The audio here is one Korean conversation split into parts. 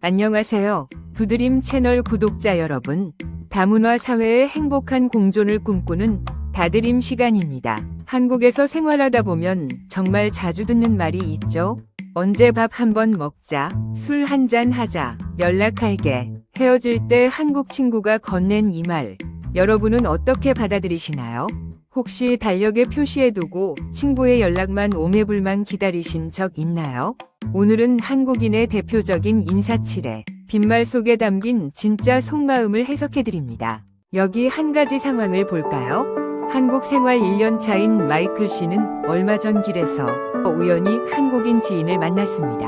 안녕하세요. 부드림 채널 구독자 여러분. 다문화 사회의 행복한 공존을 꿈꾸는 다드림 시간입니다. 한국에서 생활하다 보면 정말 자주 듣는 말이 있죠. 언제 밥 한번 먹자, 술 한잔 하자, 연락할게. 헤어질 때 한국 친구가 건넨 이 말, 여러분은 어떻게 받아들이시나요? 혹시 달력에 표시해두고 친구의 연락만 오매불만 기다리신 적 있나요? 오늘은 한국인의 대표적인 인사치레, 빈말 속에 담긴 진짜 속마음을 해석해드립니다. 여기 한 가지 상황을 볼까요? 한국 생활 1년 차인 마이클 씨는 얼마 전 길에서 우연히 한국인 지인을 만났습니다.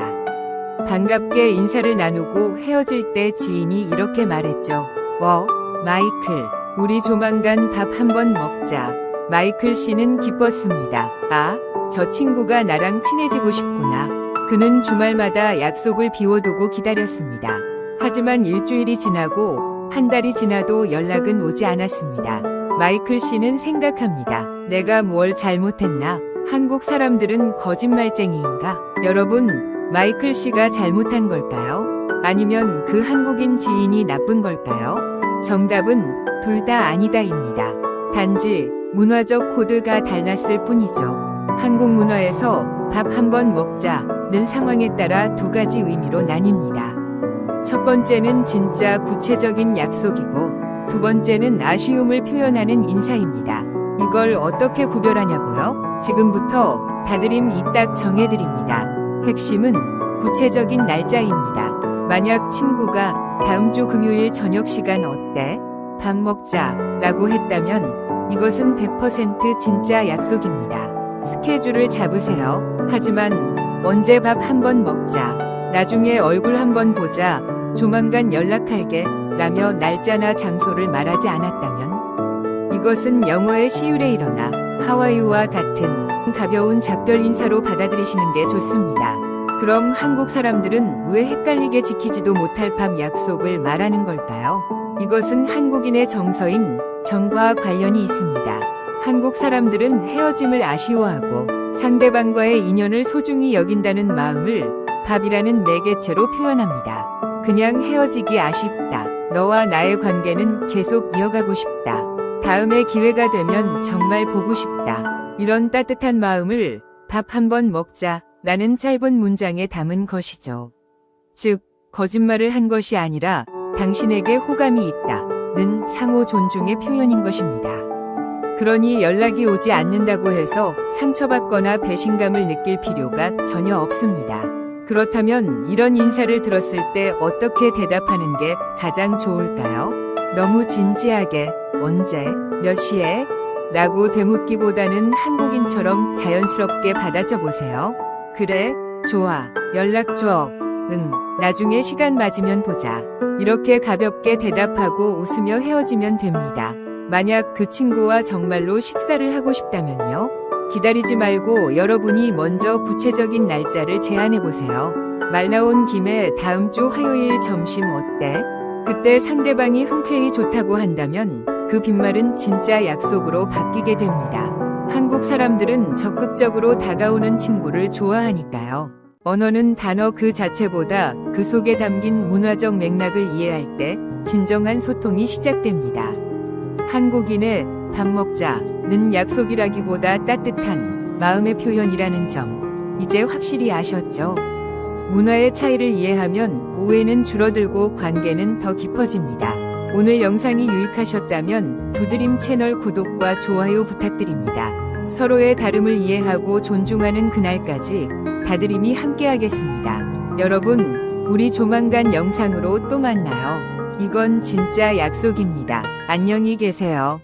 반갑게 인사를 나누고 헤어질 때 지인이 이렇게 말했죠. 마이클, 우리 조만간 밥 한번 먹자. 마이클 씨는 기뻤습니다. 저 친구가 나랑 친해지고 싶구나. 그는 주말마다 약속을 비워두고 기다렸습니다. 하지만 일주일이 지나고 한 달이 지나도 연락은 오지 않았습니다. 마이클 씨는 생각합니다. 내가 뭘 잘못했나? 한국 사람들은 거짓말쟁이인가? 여러분, 마이클 씨가 잘못한 걸까요? 아니면 그 한국인 지인이 나쁜 걸까요? 정답은 둘 다 아니다입니다. 단지 문화적 코드가 달랐을 뿐이죠. 한국 문화에서 밥 한번 먹자는 상황에 따라 두 가지 의미로 나뉩니다. 첫 번째는 진짜 구체적인 약속이고 두 번째는 아쉬움을 표현하는 인사입니다. 이걸 어떻게 구별하냐고요? 지금부터 다드림 이딱 정해드립니다. 핵심은 구체적인 날짜입니다. 만약 친구가 다음 주 금요일 저녁 시간 어때? 밥 먹자 라고 했다면 이것은 100% 진짜 약속입니다. 스케줄을 잡으세요. 하지만 언제 밥 한번 먹자, 나중에 얼굴 한번 보자, 조만간 연락할게 라며 날짜나 장소를 말하지 않았다면 이것은 영어의 시율에 일어나 하와이와 같은 가벼운 작별 인사로 받아들이시는 게 좋습니다. 그럼 한국 사람들은 왜 헷갈리게 지키지도 못할 밥 약속을 말하는 걸까요? 이것은 한국인의 정서인 정과 관련이 있습니다. 한국 사람들은 헤어짐을 아쉬워하고 상대방과의 인연을 소중히 여긴다는 마음을 밥이라는 매개체로 표현합니다. 그냥 헤어지기 아쉽다. 너와 나의 관계는 계속 이어가고 싶다. 다음에 기회가 되면 정말 보고 싶다. 이런 따뜻한 마음을 밥 한번 먹자 라는 짧은 문장에 담은 것이죠. 즉, 거짓말을 한 것이 아니라 당신에게 호감이 있다는 상호 존중의 표현인 것입니다. 그러니 연락이 오지 않는다고 해서 상처받거나 배신감을 느낄 필요가 전혀 없습니다. 그렇다면 이런 인사를 들었을 때 어떻게 대답하는 게 가장 좋을까요? 너무 진지하게 언제, 몇 시에? 라고 되묻기보다는 한국인처럼 자연스럽게 받아줘 보세요. 그래, 좋아, 연락 줘. 응, 나중에 시간 맞으면 보자. 이렇게 가볍게 대답하고 웃으며 헤어지면 됩니다. 만약 그 친구와 정말로 식사를 하고 싶다면요. 기다리지 말고 여러분이 먼저 구체적인 날짜를 제안해보세요. 말 나온 김에 다음 주 화요일 점심 어때? 그때 상대방이 흔쾌히 좋다고 한다면 그 빈말은 진짜 약속으로 바뀌게 됩니다. 한국 사람들은 적극적으로 다가오는 친구를 좋아하니까요. 언어는 단어 그 자체보다 그 속에 담긴 문화적 맥락을 이해할 때 진정한 소통이 시작됩니다. 한국인의 밥 먹자는 약속이라기보다 따뜻한 마음의 표현이라는 점, 이제 확실히 아셨죠? 문화의 차이를 이해하면 오해는 줄어들고 관계는 더 깊어집니다. 오늘 영상이 유익하셨다면 부드림 채널 구독과 좋아요 부탁드립니다. 서로의 다름을 이해하고 존중하는 그날까지 다드림이 함께하겠습니다. 여러분, 우리 조만간 영상으로 또 만나요. 이건 진짜 약속입니다. 안녕히 계세요.